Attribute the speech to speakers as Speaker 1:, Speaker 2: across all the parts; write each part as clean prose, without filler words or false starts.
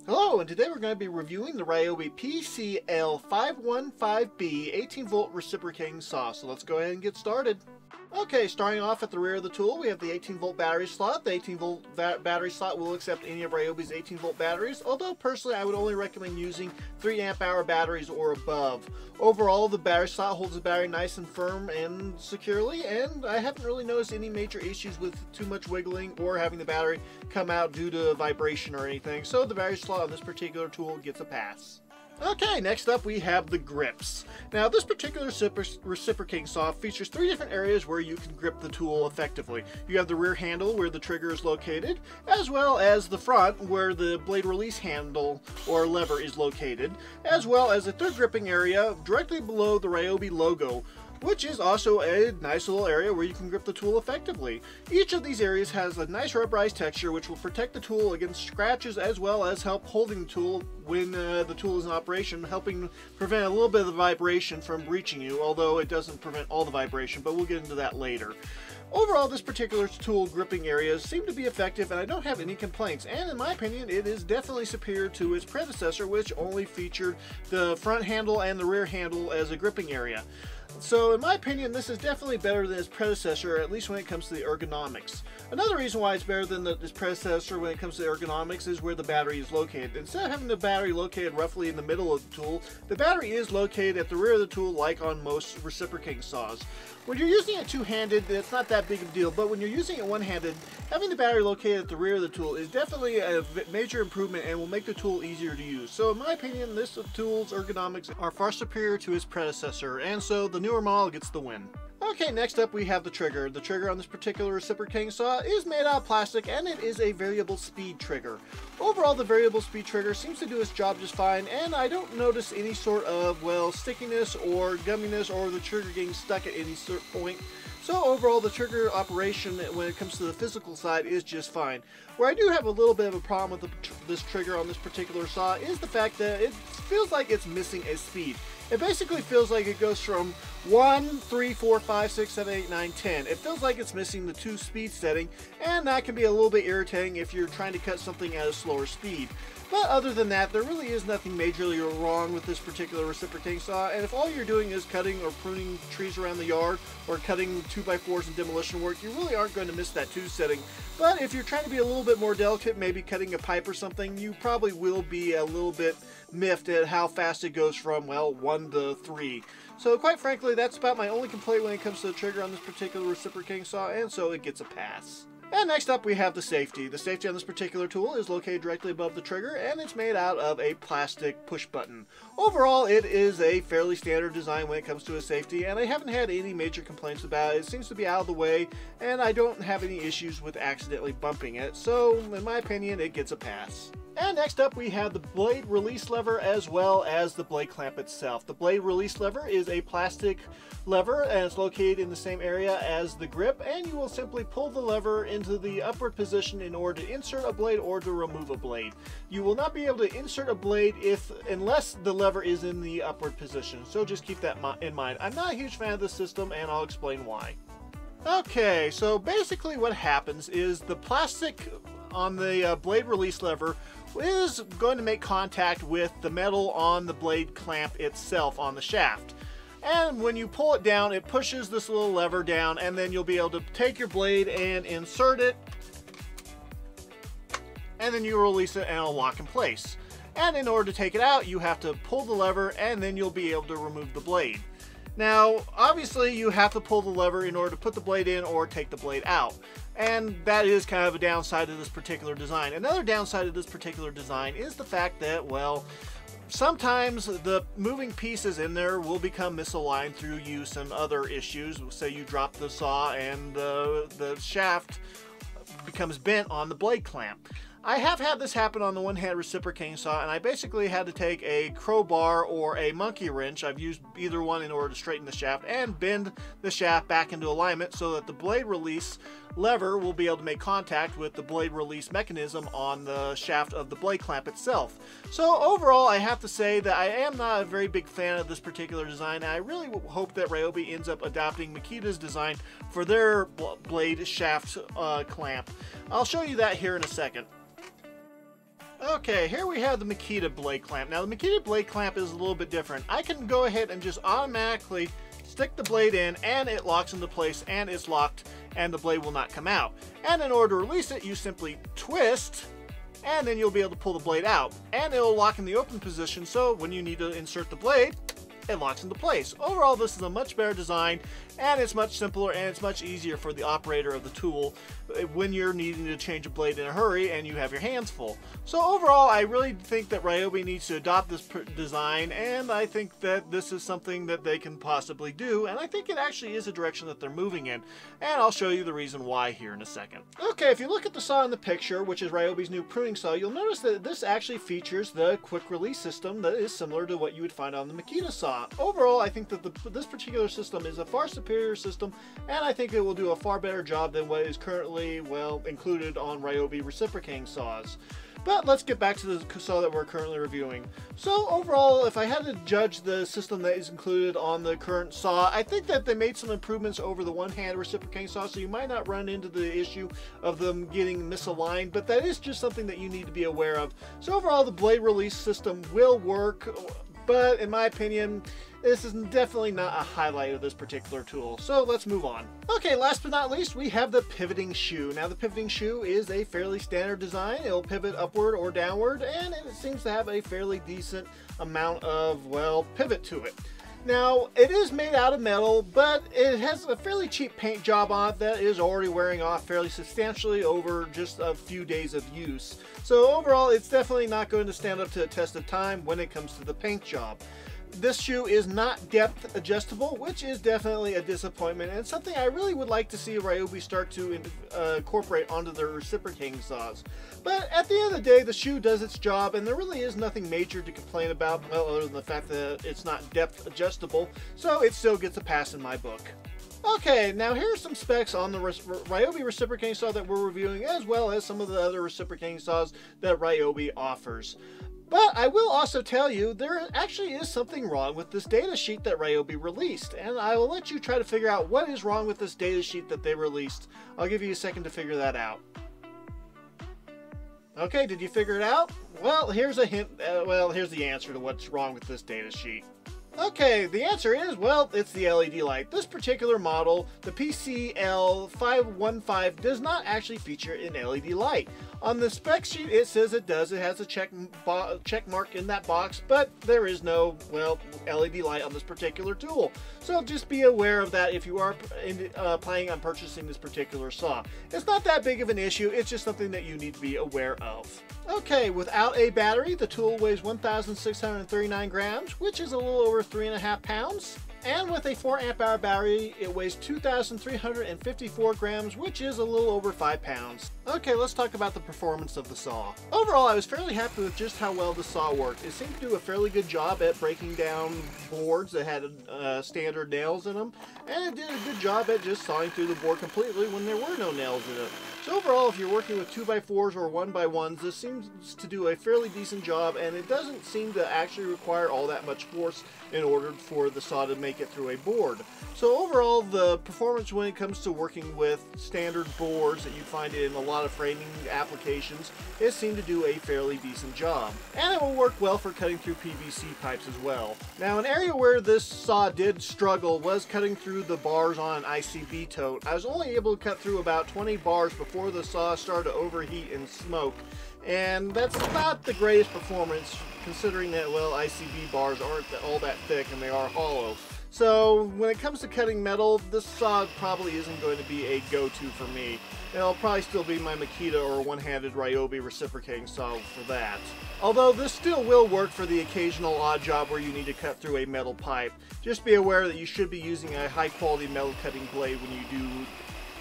Speaker 1: Hello, and today we're going to be reviewing the Ryobi PCL515B 18 volt reciprocating saw. So let's go ahead and get started. Okay, starting off at the rear of the tool, we have the 18 volt battery slot. The 18 volt battery slot will accept any of Ryobi's 18 volt batteries, although personally I would only recommend using 3 amp hour batteries or above. Overall, the battery slot holds the battery nice and firm and securely, and I haven't really noticed any major issues with too much wiggling or having the battery come out due to vibration or anything, so the battery slot on this particular tool gets a pass. Okay, next up we have the grips. Now this particular reciprocating saw features 3 different areas where you can grip the tool effectively. You have the rear handle where the trigger is located, as well as the front where the blade release handle or lever is located, as well as a third gripping area directly below the Ryobi logo, which is also a nice little area where you can grip the tool effectively. Each of these areas has a nice rubberized texture which will protect the tool against scratches as well as help holding the tool when the tool is in operation, helping prevent a little bit of the vibration from breaching you, although it doesn't prevent all the vibration, but we'll get into that later. Overall, this particular tool gripping areas seem to be effective and I don't have any complaints, and in my opinion it is definitely superior to its predecessor, which only featured the front handle and the rear handle as a gripping area. So in my opinion, this is definitely better than its predecessor, at least when it comes to the ergonomics. Another reason why it's better than its predecessor when it comes to the ergonomics is where the battery is located. Instead of having the battery located roughly in the middle of the tool, the battery is located at the rear of the tool like on most reciprocating saws. When you're using it two-handed, it's not that big of a deal, but when you're using it one-handed, having the battery located at the rear of the tool is definitely a major improvement and will make the tool easier to use. So in my opinion, this tool's ergonomics are far superior to its predecessor, and so the newer model gets the win. Okay, next up we have the trigger. The trigger on this particular reciprocating saw is made out of plastic and it is a variable speed trigger. Overall, the variable speed trigger seems to do its job just fine, and I don't notice any sort of, well, stickiness or gumminess or the trigger getting stuck at any certain point. So overall, the trigger operation when it comes to the physical side is just fine. Where I do have a little bit of a problem with this trigger on this particular saw is the fact that it feels like it's missing a speed. It basically feels like it goes from 1, 3, 4, 5, 6, 7, 8, 9, 10. It feels like it's missing the 2 speed setting, and that can be a little bit irritating if you're trying to cut something at a slower speed. But other than that, there really is nothing majorly wrong with this particular reciprocating saw, and if all you're doing is cutting or pruning trees around the yard or cutting 2x4s in demolition work, you really aren't going to miss that 2 setting. But if you're trying to be a little bit more delicate, maybe cutting a pipe or something, you probably will be a little bit miffed at how fast it goes from, well, 1 to 3. So quite frankly, that's about my only complaint when it comes to the trigger on this particular reciprocating saw, and so it gets a pass. And next up we have the safety. The safety on this particular tool is located directly above the trigger, and it's made out of a plastic push button. Overall, it is a fairly standard design when it comes to a safety, and I haven't had any major complaints about it. It seems to be out of the way, and I don't have any issues with accidentally bumping it, so in my opinion it gets a pass. And next up we have the blade release lever as well as the blade clamp itself. The blade release lever is a plastic lever and it's located in the same area as the grip, and you will simply pull the lever into the upward position in order to insert a blade or to remove a blade. You will not be able to insert a blade unless the lever is in the upward position, so just keep that in mind. I'm not a huge fan of this system and I'll explain why. Okay, so basically what happens is the plastic on the blade release lever is going to make contact with the metal on the blade clamp itself on the shaft. And when you pull it down, it pushes this little lever down, and then you'll be able to take your blade and insert it, and then you release it and it'll lock in place. And in order to take it out, you have to pull the lever and then you'll be able to remove the blade. Now, obviously you have to pull the lever in order to put the blade in or take the blade out. And that is kind of a downside of this particular design. Another downside of this particular design is the fact that, well, sometimes the moving pieces in there will become misaligned through use and other issues. Say you drop the saw and the shaft becomes bent on the blade clamp. I have had this happen on the one-hand reciprocating saw, and I basically had to take a crowbar or a monkey wrench. I've used either one in order to straighten the shaft and bend the shaft back into alignment so that the blade release lever will be able to make contact with the blade release mechanism on the shaft of the blade clamp itself. So overall, I have to say that I am not a very big fan of this particular design, and I really hope that Ryobi ends up adopting Makita's design for their blade shaft clamp. I'll show you that here in a second. Okay, here we have the Makita blade clamp. Now the Makita blade clamp is a little bit different. I can go ahead and just automatically stick the blade in and it locks into place and it's locked and the blade will not come out. And in order to release it, you simply twist and then you'll be able to pull the blade out. And it'll lock in the open position, so when you need to insert the blade, it locks into place. Overall, this is a much better design, and it's much simpler, and it's much easier for the operator of the tool when you're needing to change a blade in a hurry and you have your hands full. So overall, I really think that Ryobi needs to adopt this design, and I think that this is something that they can possibly do, and I think it actually is a direction that they're moving in, and I'll show you the reason why here in a second. Okay, if you look at the saw in the picture, which is Ryobi's new pruning saw, you'll notice that this actually features the quick release system that is similar to what you would find on the Makita saw. Overall, I think that this particular system is a far superior system, and I think it will do a far better job than what is currently, well, included on Ryobi reciprocating saws. But let's get back to the saw that we're currently reviewing. So overall, if I had to judge the system that is included on the current saw, I think that they made some improvements over the one-hand reciprocating saw, so you might not run into the issue of them getting misaligned, but that is just something that you need to be aware of. So overall, the blade release system will work, but in my opinion, this is definitely not a highlight of this particular tool. So let's move on. Okay, last but not least, we have the pivoting shoe. Now the pivoting shoe is a fairly standard design. It'll pivot upward or downward, and it seems to have a fairly decent amount of, well, pivot to it. Now, it is made out of metal, but it has a fairly cheap paint job on it that is already wearing off fairly substantially over just a few days of use. So overall, it's definitely not going to stand up to a test of time when it comes to the paint job. This shoe is not depth adjustable, which is definitely a disappointment, and something I really would like to see Ryobi start to incorporate onto their reciprocating saws. But at the end of the day, the shoe does its job, and there really is nothing major to complain about, well, other than the fact that it's not depth adjustable, so it still gets a pass in my book. Okay, now here are some specs on the Ryobi reciprocating saw that we're reviewing, as well as some of the other reciprocating saws that Ryobi offers. But I will also tell you, there actually is something wrong with this data sheet that Ryobi released, and I will let you try to figure out what is wrong with this data sheet that they released. I'll give you a second to figure that out. Okay, did you figure it out? Well, here's a hint, here's the answer to what's wrong with this data sheet. Okay, the answer is, well, it's the LED light. This particular model, the PCL515, does not actually feature an LED light. On the spec sheet, it says it does. It has a check mark in that box, but there is no, well, LED light on this particular tool. So just be aware of that if you are planning on purchasing this particular saw. It's not that big of an issue. It's just something that you need to be aware of. Okay, without a battery, the tool weighs 1,639 grams, which is a little over 3.5 pounds. And with a 4 amp hour battery, it weighs 2,354 grams, which is a little over 5 pounds. Okay, let's talk about the performance of the saw. Overall, I was fairly happy with just how well the saw worked. It seemed to do a fairly good job at breaking down boards that had standard nails in them, and it did a good job at just sawing through the board completely when there were no nails in it. So overall, if you're working with 2x4s or 1x1s, this seems to do a fairly decent job, and it doesn't seem to actually require all that much force in order for the saw to make it through a board. So overall, the performance when it comes to working with standard boards that you find in a lot of framing applications, it seemed to do a fairly decent job. And it will work well for cutting through PVC pipes as well. Now, an area where this saw did struggle was cutting through the bars on an ICB tote. I was only able to cut through about 20 bars before the saw started to overheat and smoke. And that's not the greatest performance, considering that, well, ICB bars aren't all that thick and they are hollow. So when it comes to cutting metal, this saw probably isn't going to be a go-to for me. It'll probably still be my Makita or one-handed Ryobi reciprocating saw for that. Although this still will work for the occasional odd job where you need to cut through a metal pipe. Just be aware that you should be using a high-quality metal cutting blade when you do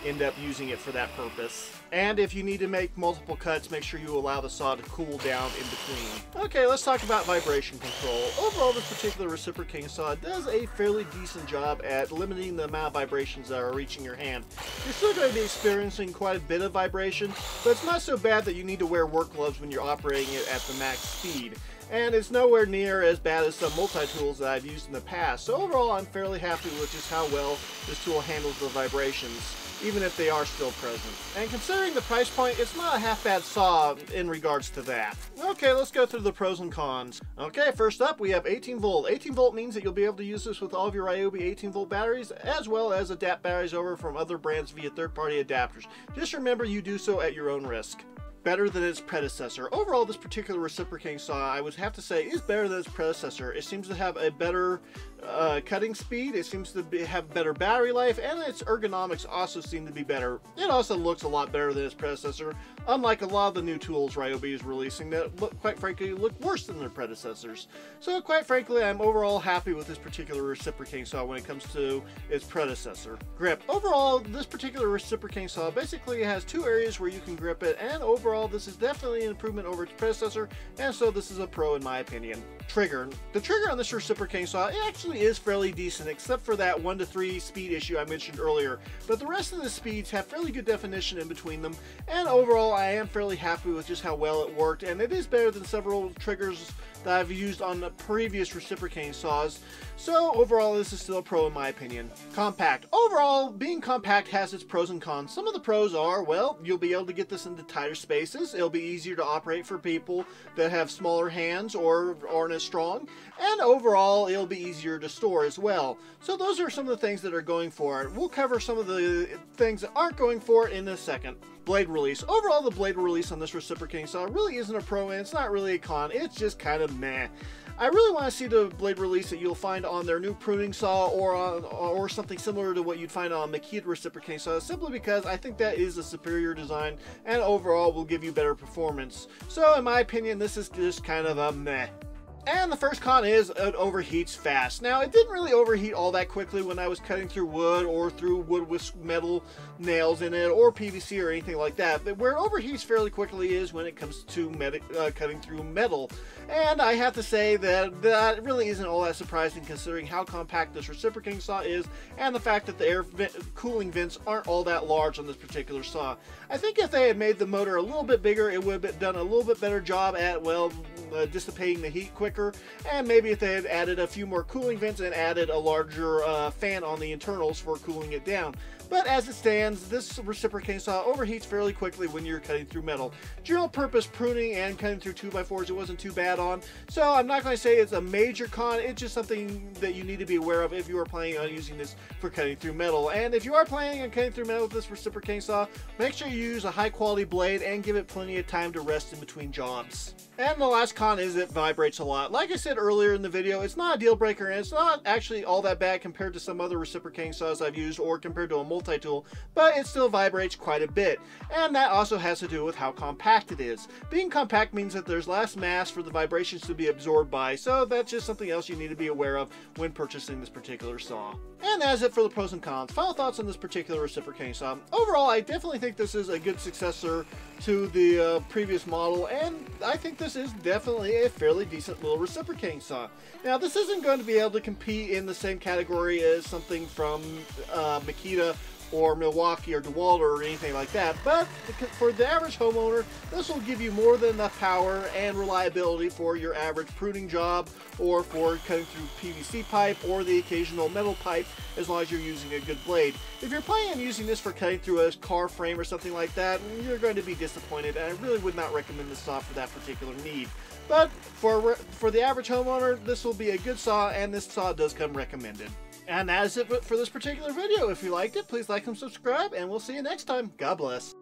Speaker 1: end up using it for that purpose. And if you need to make multiple cuts, make sure you allow the saw to cool down in between. Okay, let's talk about vibration control. Overall, this particular reciprocating saw does a fairly decent job at limiting the amount of vibrations that are reaching your hand. You're still going to be experiencing quite a bit of vibration, but it's not so bad that you need to wear work gloves when you're operating it at the max speed. And it's nowhere near as bad as some multi-tools that I've used in the past. So overall, I'm fairly happy with just how well this tool handles the vibrations. even if they are still present. And considering the price point, it's not a half bad saw in regards to that. Okay, let's go through the pros and cons. Okay, first up we have 18 volt. 18 volt means that you'll be able to use this with all of your Ryobi 18 volt batteries, as well as adapt batteries over from other brands via third-party adapters. Just remember you do so at your own risk. Better than its predecessor. Overall, this particular reciprocating saw, I would have to say, is better than its predecessor. It seems to have a better cutting speed, it seems to have better battery life, and its ergonomics also seem to be better. It also looks a lot better than its predecessor, unlike a lot of the new tools Ryobi is releasing that, quite frankly, look worse than their predecessors. So, quite frankly, I'm overall happy with this particular reciprocating saw when it comes to its predecessor. Grip. Overall, this particular reciprocating saw basically has two areas where you can grip it, and overall, this is definitely an improvement over its predecessor, and so this is a pro in my opinion. Trigger. The trigger on this reciprocating saw, it actually is fairly decent, except for that 1 to 3 speed issue I mentioned earlier, but the rest of the speeds have fairly good definition in between them, and overall I am fairly happy with just how well it worked, and it is better than several triggers that I've used on the previous reciprocating saws. So overall, this is still a pro in my opinion. Compact. Overall, being compact has its pros and cons. Some of the pros are, well, you'll be able to get this into tighter spaces. It'll be easier to operate for people that have smaller hands or aren't as strong. And overall, it'll be easier to store as well. So those are some of the things that are going for it. We'll cover some of the things that aren't going for it in a second. Blade release. Overall, the blade release on this reciprocating saw really isn't a pro, and it's not really a con. It's just kind of meh. I really want to see the blade release that you'll find on their new pruning saw or something similar to what you'd find on Makita reciprocating saw, simply because I think that is a superior design and overall will give you better performance. So in my opinion, this is just kind of a meh. And the first con is it overheats fast. Now, it didn't really overheat all that quickly when I was cutting through wood or through wood with metal nails in it or PVC or anything like that. But where it overheats fairly quickly is when it comes to cutting through metal. And I have to say that that really isn't all that surprising considering how compact this reciprocating saw is and the fact that the air cooling vents aren't all that large on this particular saw. I think if they had made the motor a little bit bigger, it would have done a little bit better job at, well, dissipating the heat quicker, and maybe if they had added a few more cooling vents and added a larger fan on the internals for cooling it down. But as it stands, this reciprocating saw overheats fairly quickly when you're cutting through metal. General purpose pruning and cutting through 2x4s it wasn't too bad on, so I'm not going to say it's a major con. It's just something that you need to be aware of if you are planning on using this for cutting through metal. And if you are planning on cutting through metal with this reciprocating saw, make sure you use a high quality blade and give it plenty of time to rest in between jobs. And the last con is it vibrates a lot. Like I said earlier in the video, it's not a deal breaker and it's not actually all that bad compared to some other reciprocating saws I've used or compared to a multi-tool, but it still vibrates quite a bit. And that also has to do with how compact it is. Being compact means that there's less mass for the vibrations to be absorbed by, so that's just something else you need to be aware of when purchasing this particular saw. And that's it for the pros and cons. Final thoughts on this particular reciprocating saw. Overall, I definitely think this is a good successor to the previous model, and I think this is definitely a fairly decent little reciprocating saw. Now, this isn't going to be able to compete in the same category as something from Makita or Milwaukee or DeWalt or anything like that, but for the average homeowner, this will give you more than enough power and reliability for your average pruning job or for cutting through PVC pipe or the occasional metal pipe, as long as you're using a good blade. If you're planning on using this for cutting through a car frame or something like that, you're going to be disappointed, and I really would not recommend this saw for that particular need. But for the average homeowner, this will be a good saw, and this saw does come recommended. And that is it for this particular video. If you liked it, please like and subscribe, and we'll see you next time. God bless.